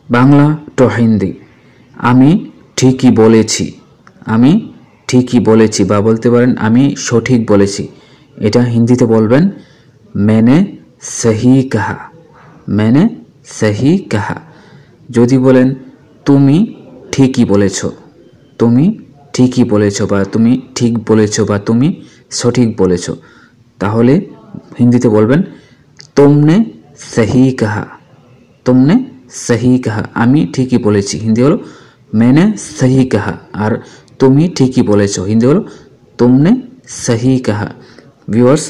Bangla two Hindi. আমি ঠিকই বলেছি, আমি ঠিকই বলেছি, বা বলতে পারেন আমি সঠিক বলেছি। এটা হিন্দিতে বলবেন मैंने सही कहा, मैंने सही कहा। যদি বলেন তুমি ঠিকই বলেছো, তুমি ঠিকই বলেছো, বা তুমি ঠিক বলেছো, বা তুমি সঠিক বলেছো, তাহলে হিন্দিতে বলবেন तुमने सही कहा, तुमने सही कहा। আমি ঠিকই বলেছি হিন্দি হলো मैंने सही कहा, আর তুমি ঠিকই বলেছো হিন্দি হলো तुमने सही कहा। ভিউয়ার্স,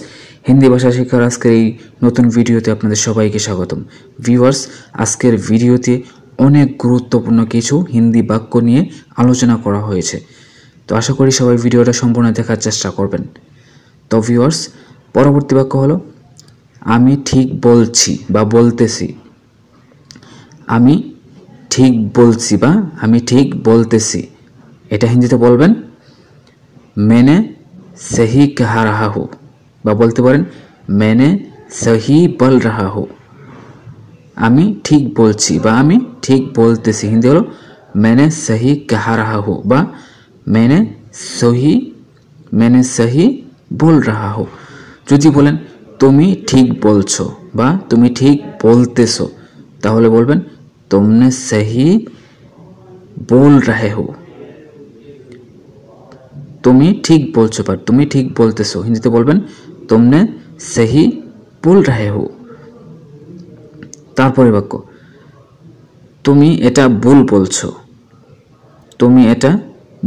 হিন্দি ভাষা শেখার আজকের এই নতুন ভিডিওতে আপনাদের সবাইকে স্বাগতম। ভিউয়ার্স, আজকের ভিডিওতে অনেক গুরুত্বপূর্ণ কিছু হিন্দি বাক্য নিয়ে আলোচনা করা হয়েছে। তো আশা করি সবাই ভিডিওটা সম্পূর্ণ দেখার চেষ্টা করবেন। তো ভিউয়ার্স, পরবর্তী বাক্য হলো আমি ঠিক বলছি বা বলতেছি। আমি ঠিক বলছি বা আমি ঠিক বলতেছি, এটা হিন্দিতে বলবেন मैंने सही कह रहा हूँ, বা বলতে পারেন मैंने सही बोल रहा हूँ। আমি ঠিক বলছি বা আমি ঠিক বলতেছি হিন্দি হলো मैंने सही कह रहा हूँ বা मैंने सही बोल रहा हूँ। যদি বলেন তুমি ঠিক বলছো বা তুমি ঠিক বলতেছো, তাহলে বলবেন तुमने सही बोल रहे हो। তুমি ঠিক বলছো বা তুমি ঠিক বলতেছো হিন্দিতে বলবেন तुमने सही बोल रहे हो। তারপরে বাক্য তুমি এটা ভুল বলছো, তুমি এটা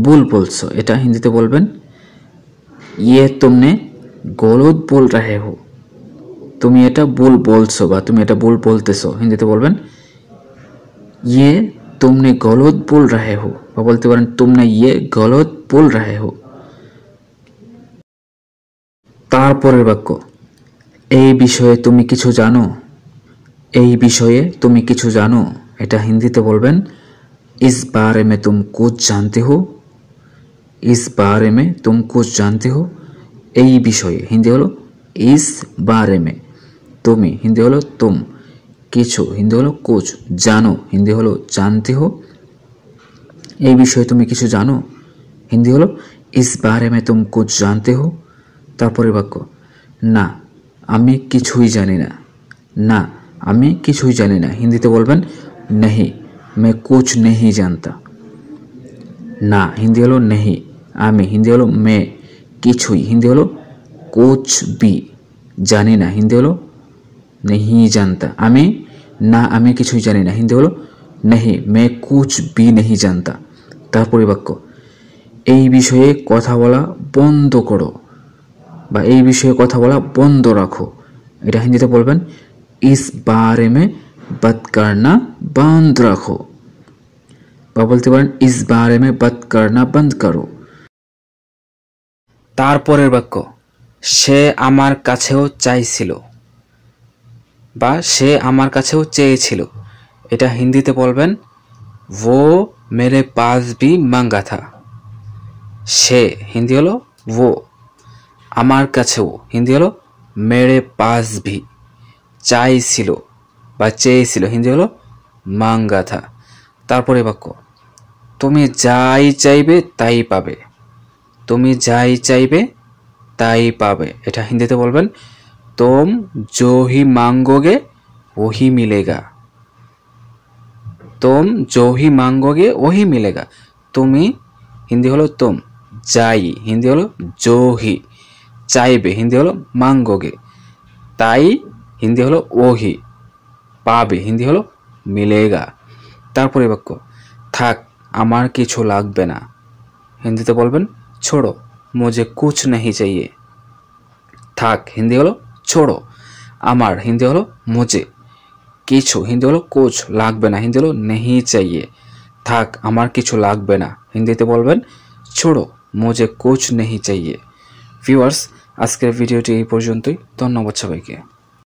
ভুল বলছো, এটা হিন্দিতে বলবেন ये तुमने गलत बोल रहे हो। তুমি এটা ভুল বলছো বা তুমি এটা ভুল বলতেছো হিন্দিতে বলবেন ये तुमने गलत बोल रहे हो, বা বলতে পারেন तुमने ये गलत बोल रहे हो। তারপরের বাক্য এই বিষয়ে তুমি কিছু জানো, এই বিষয়ে তুমি কিছু জানো, এটা হিন্দিতে বলবেন इस बारे में तुम कुछ जानते हो, इस बारे में तुम कुछ जानते हो। এই বিষয়ে হিন্দি হলো इस बारे में, তুমি হিন্দি হলো तुम, কিছু হিন্দি হলো कुछ, জানো হিন্দি হলো जानते हो। এই বিষয়ে তুমি কিছু জানো হিন্দি হলো इस बारे में तुम कुछ जानते हो। তারপরে বাক্য না আমি কিছুই জানি না, না আমি কিছুই জানি না হিন্দিতে বলবেন नहीं मैं कुछ नहीं जानता। না হিন্দি হলো नहीं, আমি হিন্দি হলো मैं, কিছুই হিন্দি হলো कुछ भी, জানি না হিন্দি হলো नहीं जानता। আমি না আমি কিছুই জানি না হিন্দি হলো नहीं मैं कुछ भी नहीं जानता। তারপরে বাক্য এই বিষয়ে কথা বলা বন্ধ করো, বা এই বিষয়ে কথা বলা বন্ধ রাখো, এটা হিন্দিতে বলবেন इस बारे में बात करना बंद रखो, বা বলতে পারেন इस बारे में बात करना बंद करो। তারপরের বাক্য সে আমার কাছেও চাইছিল, বা সে আমার কাছেও চেয়েছিল, এটা হিন্দিতে বলবেন वो मेरे पास भी मांगा था। সে হিন্দি হলো वो, আমার কাছেও হিন্দি হলো मेरे पास भी, চাইছিল বা চেয়েছিল হিন্দি হলো মাঙ্গা থা। তারপরে বাক্য তুমি যাই চাইবে তাই পাবে, তুমি যাই চাইবে তাই পাবে, এটা হিন্দিতে বলবেন तुम जो ही मांगोगे वही मिलेगा, तुम जो ही मांगोगे वही मिलेगा। তুমি হিন্দি হলো तुम, যাই হিন্দি হলো जो ही, চাইবে হিন্দি হলো मांगोगे, তাই হিন্দি হলো ওহি, পাবে হিন্দি হলো মিলেগা। তারপরে বাক্য থাক আমার কিছু লাগবে না হিন্দিতে বলবেন छोड़ो मुझे कुछ नहीं चाहिए। থাক হিন্দি হলো छोड़ो, আমার হিন্দি হলো मुझे, কিছু হিন্দি হলো कुछ, লাগবে না হিন্দি হলো नहीं चाहिए। থাক আমার কিছু লাগবে না হিন্দিতে বলবেন छोड़ो मुझे कुछ नहीं चाहिए। ভিউয়ার্স, আজকের ভিডিওটি এই পর্যন্তই। ধন্যবাদ সবাইকে।